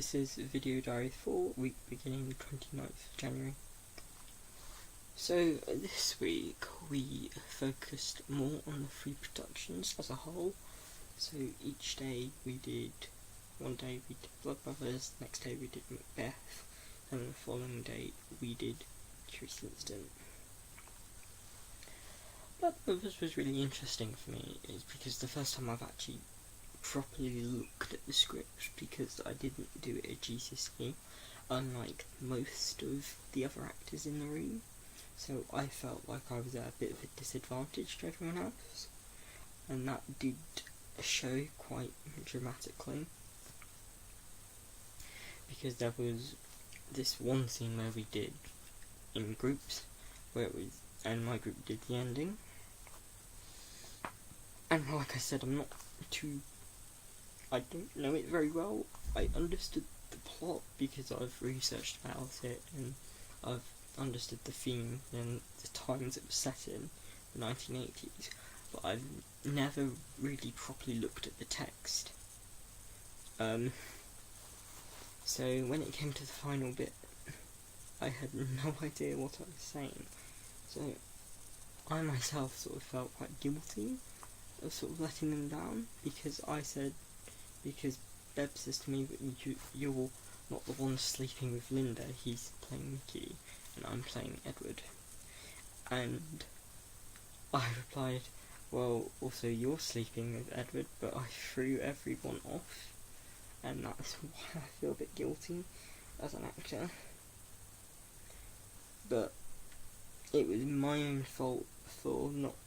this is Video Diary for week beginning 29th of January. So this week we focused more on the free productions as a whole. So each day we did, one day we did Blood Brothers, next day we did Macbeth, and the following day we did Curious Incident. Blood Brothers was really interesting for me, is because the first time I've actually properly looked at the script, because I didn't do it at GCSE, unlike most of the other actors in the room. So I felt like I was at a bit of a disadvantage to everyone else, and that did show quite dramatically, because there was this one scene where we did in groups, where it was, and my group did the ending, and like I said, I don't know it very well. I understood the plot because I've researched about it and I've understood the theme and the times it was set in, the 1980s, but I've never really properly looked at the text. So when it came to the final bit, I had no idea what I was saying. So I myself sort of felt quite guilty of sort of letting them down, because Beb says to me that you're not the one sleeping with Linda, he's playing Mickey, and I'm playing Edward. And I replied, well, also you're sleeping with Edward, but I threw everyone off, and that's why I feel a bit guilty as an actor. But it was my own fault for not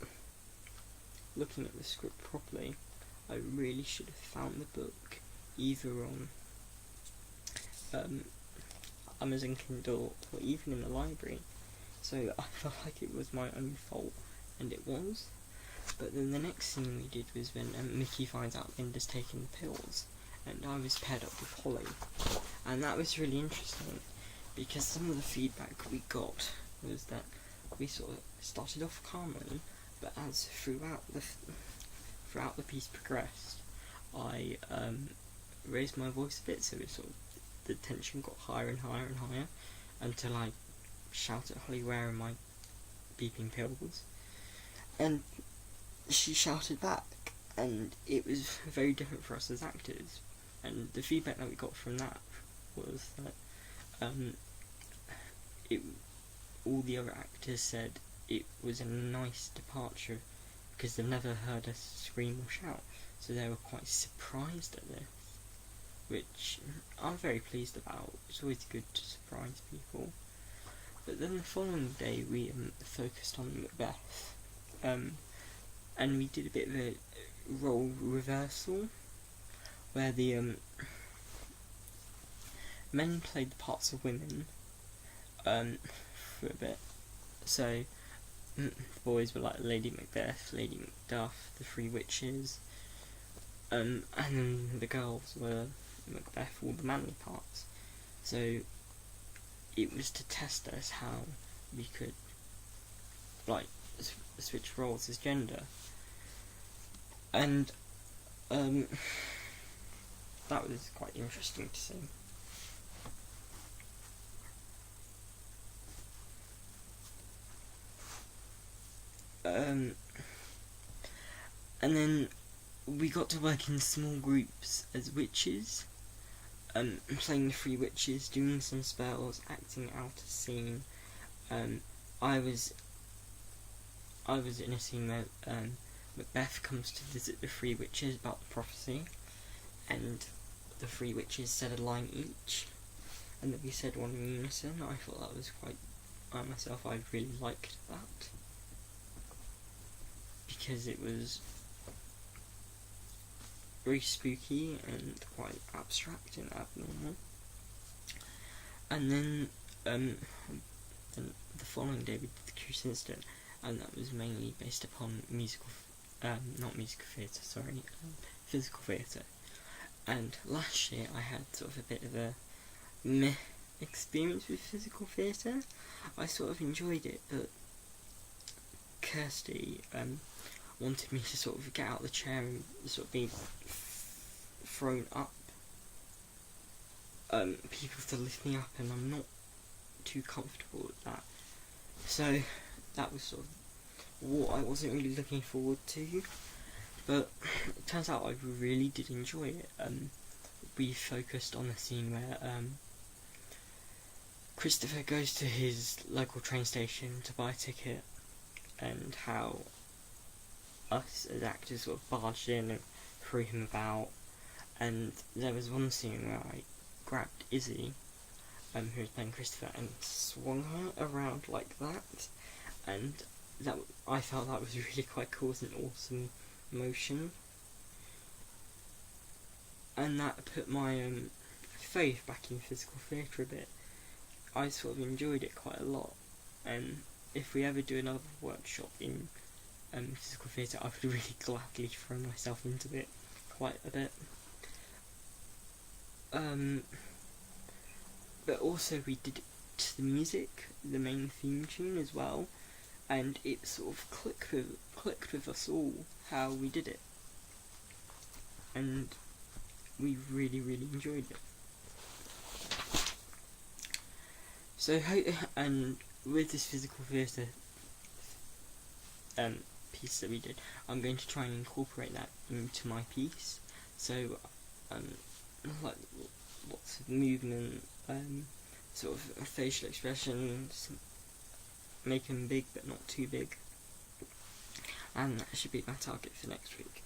looking at the script properly. I really should have found the book either on Amazon Kindle or even in the library. So I felt like it was my own fault, and it was. But then the next scene we did was when Mickey finds out Linda's taking the pills, and I was paired up with Holly, and that was really interesting because some of the feedback we got was that we sort of started off calmly, but as throughout the piece progressed, I raised my voice a bit, so it sort of, the tension got higher and higher and higher, until I shouted at Holly, "Where are my beeping pills?" And she shouted back, and it was very different for us as actors. And the feedback that we got from that was that all the other actors said it was a nice departure, because they've never heard us scream or shout, so they were quite surprised at this, which I'm very pleased about. It's always good to surprise people. But then the following day we focused on Macbeth, and we did a bit of a role reversal, where the men played the parts of women for a bit. So the boys were like Lady Macbeth, Lady Macduff, the Three Witches, and then the girls were Macbeth, all the manly parts. So it was to test us how we could switch roles as gender, and that was quite interesting to see. And then we got to work in small groups as witches, playing the Three Witches, doing some spells, acting out a scene. I was in a scene where Macbeth comes to visit the Three Witches about the prophecy, and the Three Witches said a line each, and then we said one in unison. I thought that was quite, I really liked that, because it was very spooky and quite abstract and abnormal. And then the following day we did the Curious Incident, and that was mainly based upon physical theatre. And last year I had sort of a bit of a meh experience with physical theatre. I sort of enjoyed it, but Kirsty wanted me to sort of get out of the chair and sort of be thrown up people to lift me up, and I'm not too comfortable with that. So that was sort of what I wasn't really looking forward to, but it turns out I really did enjoy it. We focused on the scene where Christopher goes to his local train station to buy a ticket, and how us as actors sort of barged in and threw him about. And there was one scene where I grabbed Izzy, who was playing Christopher, and swung her around like that, and that I felt that was really quite cool. It was an awesome motion, and that put my faith back in physical theatre a bit. I sort of enjoyed it quite a lot, and if we ever do another workshop in physical theatre, I would really gladly throw myself into it quite a bit. But also we did it to the music, the main theme tune as well, and it sort of clicked with us all how we did it, and we really enjoyed it. So and with this physical theatre piece that we did, I'm going to try and incorporate that into my piece. So like lots of movement, sort of facial expressions, make them big but not too big, and that should be my target for next week.